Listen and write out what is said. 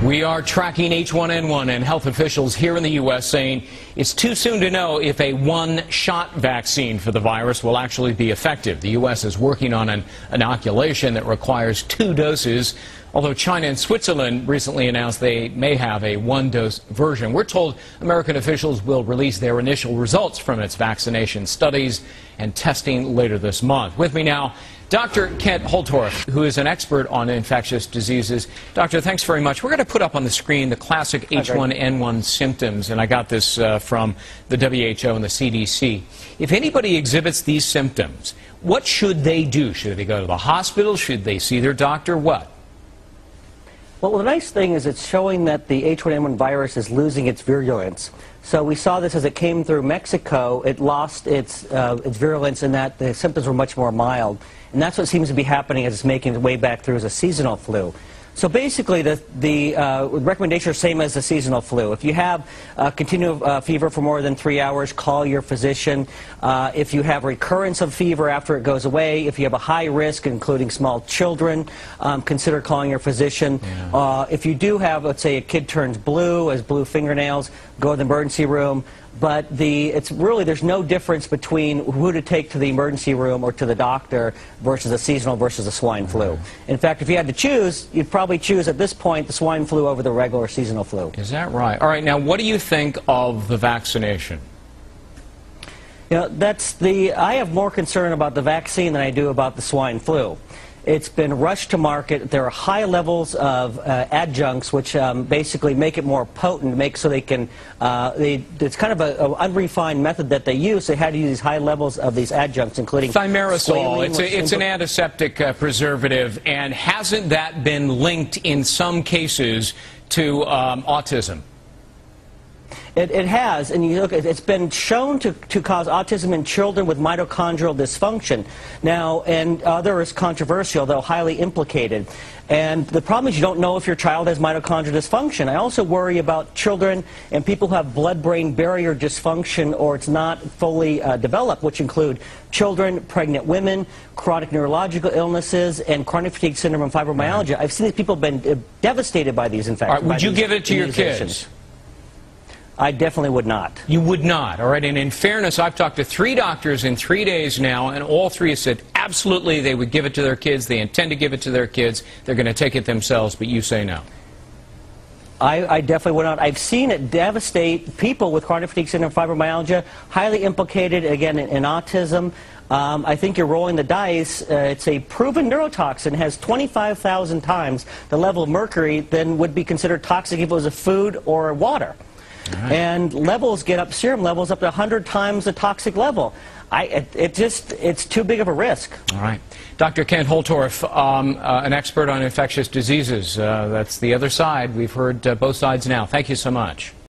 We are tracking H1N1, and health officials here in the U.S. saying it's too soon to know if a one-shot vaccine for the virus will actually be effective. The U.S. is working on an inoculation that requires 2 doses, although China and Switzerland recently announced they may have a 1-dose version. We're told American officials will release their initial results from its vaccination studies and testing later this month. With me now, Dr. Kent Holtorf, who is an expert on infectious diseases. Doctor, thanks very much. We're going to put up on the screen the classic H1N1 symptoms, and I got this from the WHO and the CDC. If anybody exhibits these symptoms, what should they do? Should they go to the hospital? Should they see their doctor? What? Well, the nice thing is it's showing that the H1N1 virus is losing its virulence. So we saw this as it came through Mexico. It lost its virulence in that the symptoms were much more mild. And that's what seems to be happening as it's making its way back through as a seasonal flu. So basically, the recommendation is the same as the seasonal flu. If you have continual fever for more than 3 hours, call your physician. If you have recurrence of fever after it goes away, if you have a high risk, including small children, consider calling your physician. Yeah. If you do have, let's say, a kid turns blue, has blue fingernails, go to the emergency room. But it's really, there's no difference between who to take to the emergency room or to the doctor versus a seasonal versus a swine flu. In fact, if you had to choose, you'd probably choose at this point the swine flu over the regular seasonal flu. Is that right? All right, now what do you think of the vaccination? You know, I have more concern about the vaccine than I do about the swine flu. It's been rushed to market. There are high levels of adjuncts, which basically make it more potent, so they can. It's kind of an unrefined method that they use. They had to use these high levels of these adjuncts, including thimerosal. It's an antiseptic preservative, and hasn't that been linked in some cases to autism? It has, and you look, it's been shown to cause autism in children with mitochondrial dysfunction. Now, and other is controversial, though highly implicated. And the problem is you don't know if your child has mitochondrial dysfunction. I also worry about children and people who have blood-brain barrier dysfunction or it's not fully developed, which include children, pregnant women, chronic neurological illnesses, and chronic fatigue syndrome and fibromyalgia. I've seen these people have been devastated by these infections. All right, would you give it to your kids? I definitely would not. You would not, all right? And in fairness, I've talked to 3 doctors in 3 days now, and all 3 have said absolutely they would give it to their kids. They intend to give it to their kids. They're going to take it themselves, but you say no. I definitely would not. I've seen it devastate people with chronic fatigue syndrome, fibromyalgia, highly implicated, again, in autism. I think you're rolling the dice. It's a proven neurotoxin. It has 25,000 times the level of mercury than would be considered toxic if it was a food or water. Right. And levels get up, serum levels up to 100 times the toxic level. It's too big of a risk. All right. Dr. Kent Holtorf, an expert on infectious diseases. That's the other side. We've heard both sides now. Thank you so much.